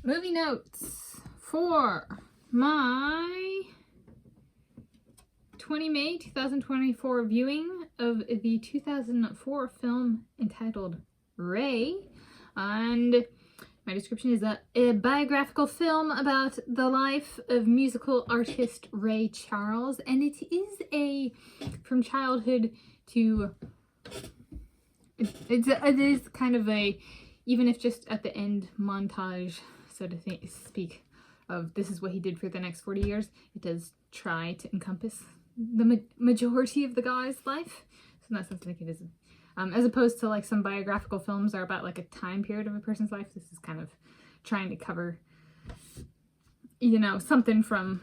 Movie notes for my 20 May 2024 viewing of the 2004 film entitled Ray. And my description is a biographical film about the life of musical artist Ray Charles. And it is a, from childhood to, it is kind of a, even if just at the end, montage, so to speak, of this is what he did for the next 40 years. It does try to encompass the majority of the guy's life. So in that sense, I think it is, as opposed to like some biographical films are about like a time period of a person's life, this is kind of trying to cover, you know, something from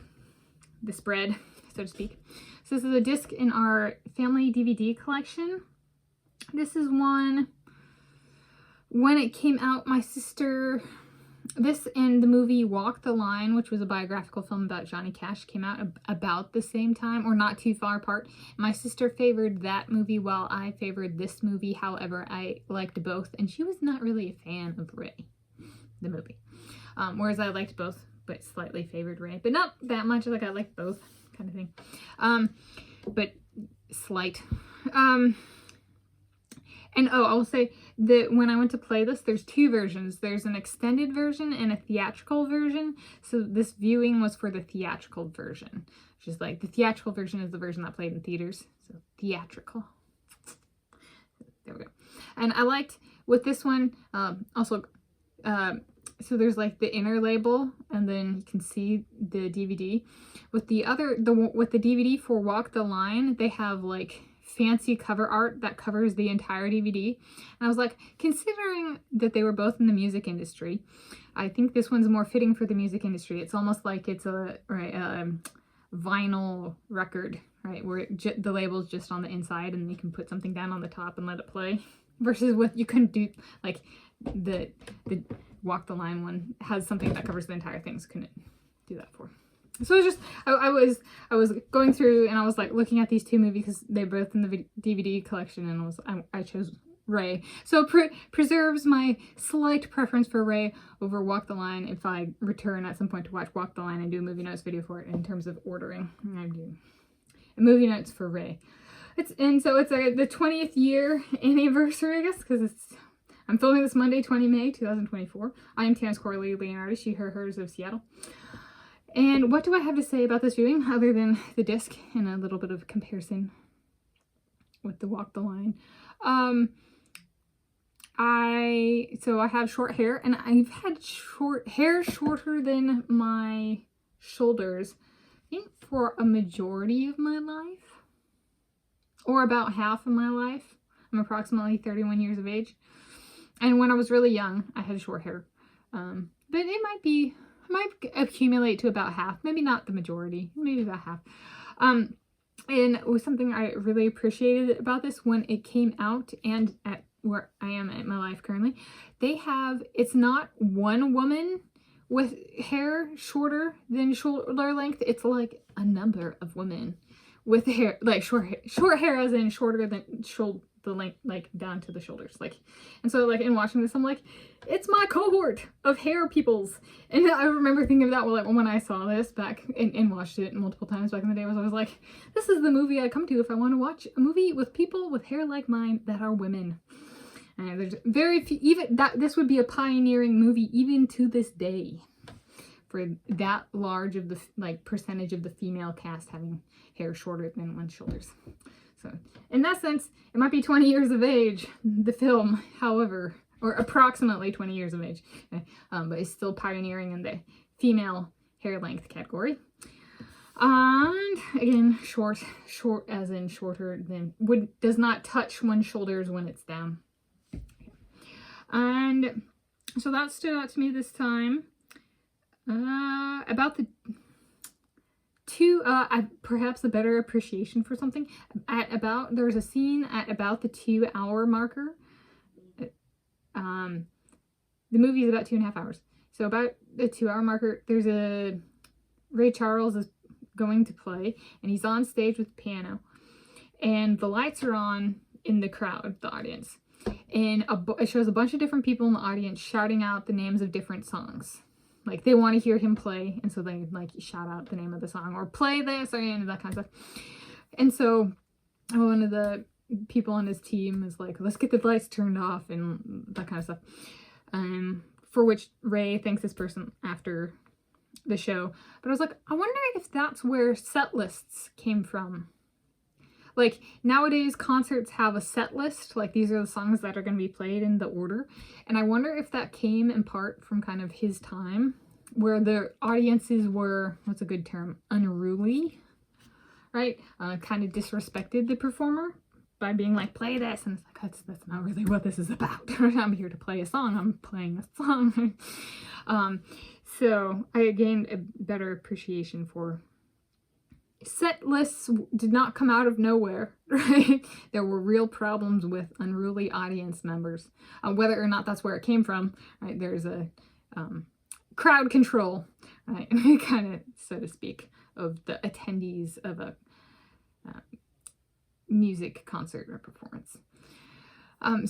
the spread, so to speak. So this is a disc in our family DVD collection. This is one, when it came out, my sister, this and the movie Walk the Line, which was a biographical film about Johnny Cash, came out about the same time, or not too far apart. My sister favored that movie while I favored this movie. However, I liked both, and she was not really a fan of Ray, the movie. Whereas I liked both, but slightly favored Ray. But not that much, like I liked both, kind of thing. But slight. And oh, I'll say that when I went to play this, there's two versions. There's an extended version and a theatrical version. So this viewing was for the theatrical version, which is like the theatrical version is the version that played in theaters. So theatrical. There we go. And I liked with this one, also, so there's like the inner label and then you can see the DVD. With the other, with the DVD for Walk the Line, they have like fancy cover art that covers the entire DVD. And I was like, considering that they were both in the music industry, I think this one's more fitting for the music industry. It's almost like it's a vinyl record, right? Where the label's just on the inside and you can put something down on the top and let it play. Versus what you couldn't do, like the Walk the Line one has something that covers the entire thing, so couldn't do that for. So it was just, I was going through and I was like looking at these two movies because they're both in the DVD collection, and I chose Ray. So preserves my slight preference for Ray over Walk the Line if I return at some point to watch Walk the Line and do a movie notes video for it in terms of ordering. I do movie notes for Ray. And so it's the 20th year anniversary, I guess, because I'm filming this Monday, 20 May 2024. I am Tanis Coralee Leonhardi, she, her, hers of Seattle. And what do I have to say about this viewing other than the disc and a little bit of comparison with the Walk the Line? I have short hair, and I've had hair shorter than my shoulders, I think, for a majority of my life, or about half of my life. I'm approximately 31 years of age, and when I was really young, I had short hair, but it might accumulate to about half, maybe not the majority, maybe about half. And it was something I really appreciated about this when it came out, and at where I am at my life currently, they have, it's not one woman with hair shorter than shoulder length, it's like a number of women with hair, like short hair as in shorter than the length, like down to the shoulders, like. And so like in watching this, I'm like, it's my cohort of hair peoples. And I remember thinking of that when I saw this back and watched it multiple times back in the day. I was like, this is the movie I come to if I want to watch a movie with people with hair like mine that are women. And there's very few, even that this would be a pioneering movie even to this day for that large of the like percentage of the female cast having hair shorter than one's shoulders. So in that sense, it might be 20 years of age, the film, however, or approximately 20 years of age, but it's still pioneering in the female hair length category. And again, short as in shorter than, does not touch one's shoulders when it's down. And so that stood out to me this time. About the perhaps a better appreciation for something there's a scene at about the 2-hour marker. The movie is about 2.5 hours, so about the 2-hour marker, there's a Ray Charles is going to play, and he's on stage with the piano, and the lights are on in the crowd, the audience, and it shows a bunch of different people in the audience shouting out the names of different songs. like they want to hear him play, and so they like shout out the name of the song or play this or that kind of stuff. And so one of the people on his team is like, let's get the lights turned off and that kind of stuff. For which Ray thanks this person after the show. But I was like, I wonder if that's where set lists came from. Like nowadays concerts have a set list, like these are the songs that are going to be played in the order. And I wonder if that came in part from kind of his time where the audiences were, what's a good term, unruly, right? Kind of disrespected the performer by being like, play this, and it's like, that's not really what this is about. I'm here to play a song, I'm playing a song. So I gained a better appreciation for set lists. Did not come out of nowhere, right? There were real problems with unruly audience members. Whether or not that's where it came from, right? There's a crowd control, right? Kind of, so to speak, of the attendees of a music concert or performance.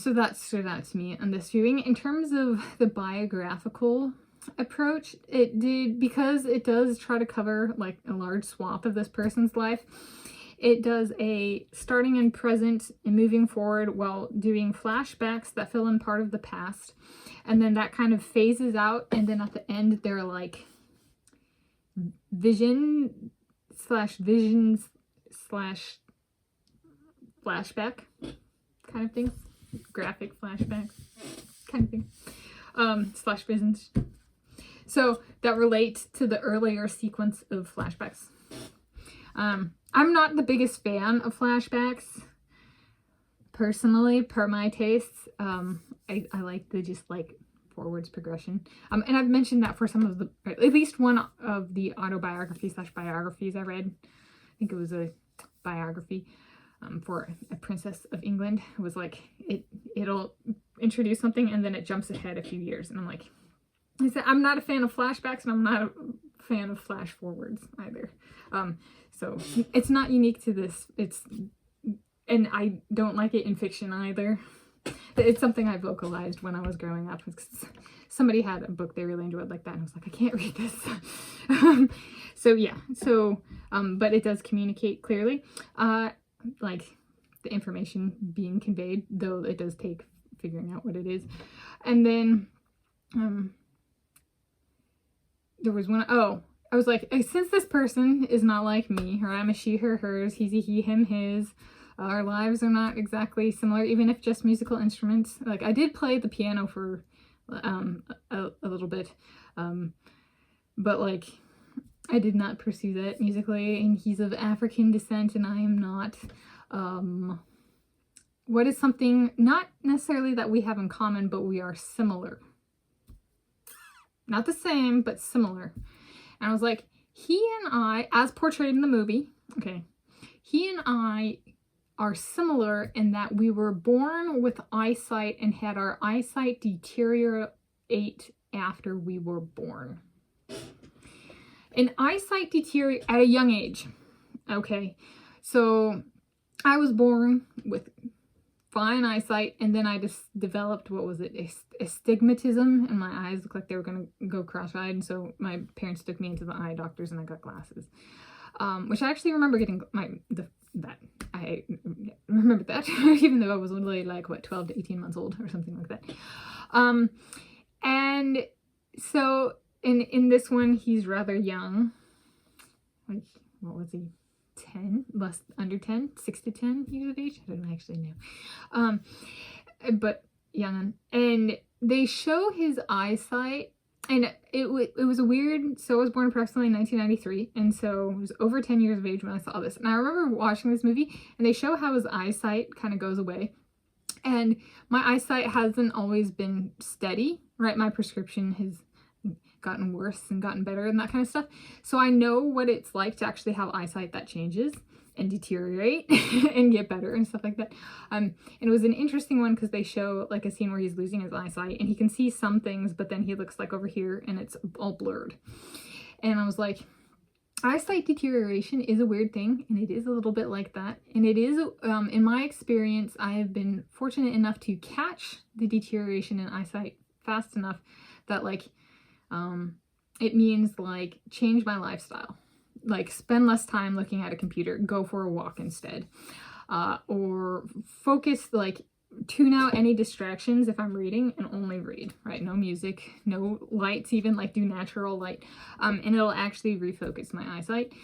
So that stood out to me on this viewing. In terms of the biographical approach, it did, because it does try to cover like a large swath of this person's life, it does a starting in present and moving forward while doing flashbacks that fill in part of the past, and then that kind of phases out, and then at the end they're like visions slash flashback kind of thing, graphic flashbacks kind of thing, slash visions. So that relates to the earlier sequence of flashbacks. I'm not the biggest fan of flashbacks, personally, per my tastes. I like the just like forwards progression. And I've mentioned that for some of the, at least one of the autobiographies slash biographies I read. I think it was a biography for a princess of England. It was like, it'll introduce something and then it jumps ahead a few years. And I'm like, I said, I'm not a fan of flashbacks and I'm not a fan of flash forwards either. So it's not unique to this. And I don't like it in fiction either. It's something I vocalized when I was growing up. Somebody had a book they really enjoyed like that, and I was like, I can't read this. So yeah, but it does communicate clearly, like the information being conveyed, though it does take figuring out what it is. And then there was one, I was like, since this person is not like me, or I'm a she, her, hers, he's a he, him, his, our lives are not exactly similar, even if just musical instruments. Like, I did play the piano for a little bit, but like, I did not pursue that musically, and he's of African descent and I am not. What is something, not necessarily that we have in common, but we are similar. Not the same, but similar. And I was like, he and I, as portrayed in the movie, okay, he and I are similar in that we were born with eyesight and had our eyesight deteriorate after we were born. And eyesight deteriorate at a young age. Okay, so I was born with fine eyesight, and then I just developed, what was it, astigmatism, and my eyes looked like they were going to go cross-eyed, and so my parents took me into the eye doctors and I got glasses. Which I actually remember getting I remember that, even though I was only like, what, 12 to 18 months old or something like that. And so in this one, he's rather young. Like, what was he? 10? Under 10? 6 to 10 years of age? I don't actually know. But young. And they show his eyesight. And it was a weird, so I was born approximately in 1993, and so I was over 10 years of age when I saw this. And I remember watching this movie, and they show how his eyesight kind of goes away. And my eyesight hasn't always been steady, right? My prescription has gotten worse and gotten better and that kind of stuff. So I know what it's like to actually have eyesight that changes and deteriorate and get better and stuff like that. And it was an interesting one because they show like a scene where he's losing his eyesight and he can see some things, but then he looks like over here and it's all blurred. And I was like, eyesight deterioration is a weird thing, and it is a little bit like that. And it is, in my experience, I have been fortunate enough to catch the deterioration in eyesight fast enough that like, it means like change my lifestyle. Like spend less time looking at a computer, go for a walk instead. Or focus, like tune out any distractions if I'm reading and only read, right? No music, no lights, even like do natural light. And it'll actually refocus my eyesight.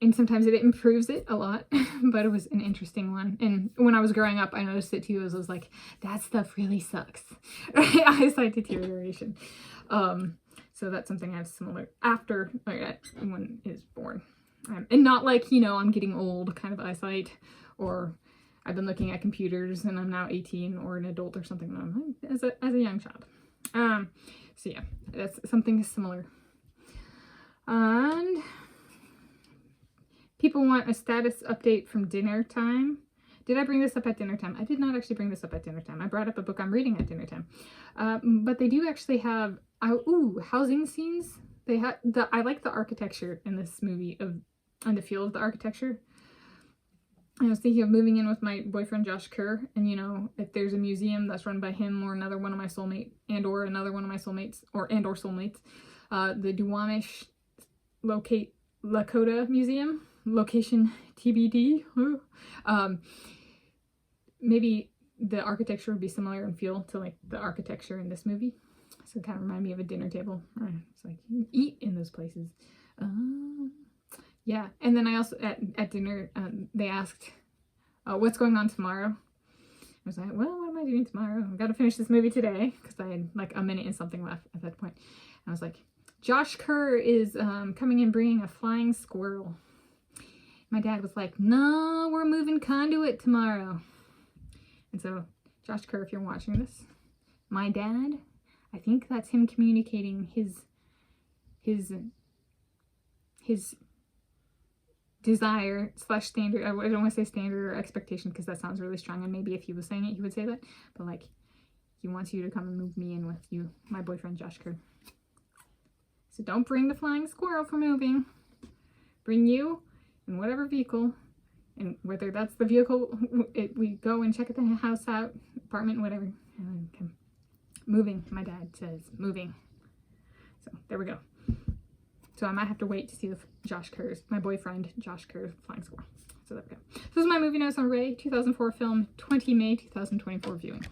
And sometimes it improves it a lot, but it was an interesting one. And when I was growing up, I noticed it too. I was like, that stuff really sucks. Eyesight deterioration. So that's something I have similar after when is born. And not like, you know, I'm getting old kind of eyesight, or I've been looking at computers and I'm now 18 or an adult or something. I'm as a young child. So yeah, that's something similar. And people want a status update from dinner time. Did I bring this up at dinner time? I did not actually bring this up at dinner time. I brought up a book I'm reading at dinner time. But they do actually have, housing scenes. They have I like the architecture in this movie and the feel of the architecture. I was thinking of moving in with my boyfriend Josh Kerr, and you know, if there's a museum that's run by him or another one of my soulmates, the Duwamish Lakota Museum, location TBD. Maybe the architecture would be similar in feel to like the architecture in this movie. So it kind of reminded me of a dinner table. It's like you eat in those places. Yeah, and then I also at dinner they asked, "What's going on tomorrow?" I was like, "Well, what am I doing tomorrow? I've got to finish this movie today," because I had like a minute and something left at that point. And I was like, "Josh Kerr is coming and bringing a flying squirrel." My dad was like, "No, we're moving conduit tomorrow." And so, Josh Kerr, if you're watching this, my dad, I think that's him communicating his desire / standard. I don't want to say standard or expectation because that sounds really strong, and maybe if he was saying it he would say that, but like he wants you to come and move me in with you, my boyfriend Josh Kerr. So don't bring the flying squirrel for moving. Bring you in whatever vehicle, and whether that's the vehicle we go and check the house out, apartment, whatever. Moving, my dad says moving. So there we go. So I might have to wait to see my boyfriend Josh Kerr's flying squirrel. So there we go. This is my movie notes on Ray, 2004 film, 20 May 2024 viewing.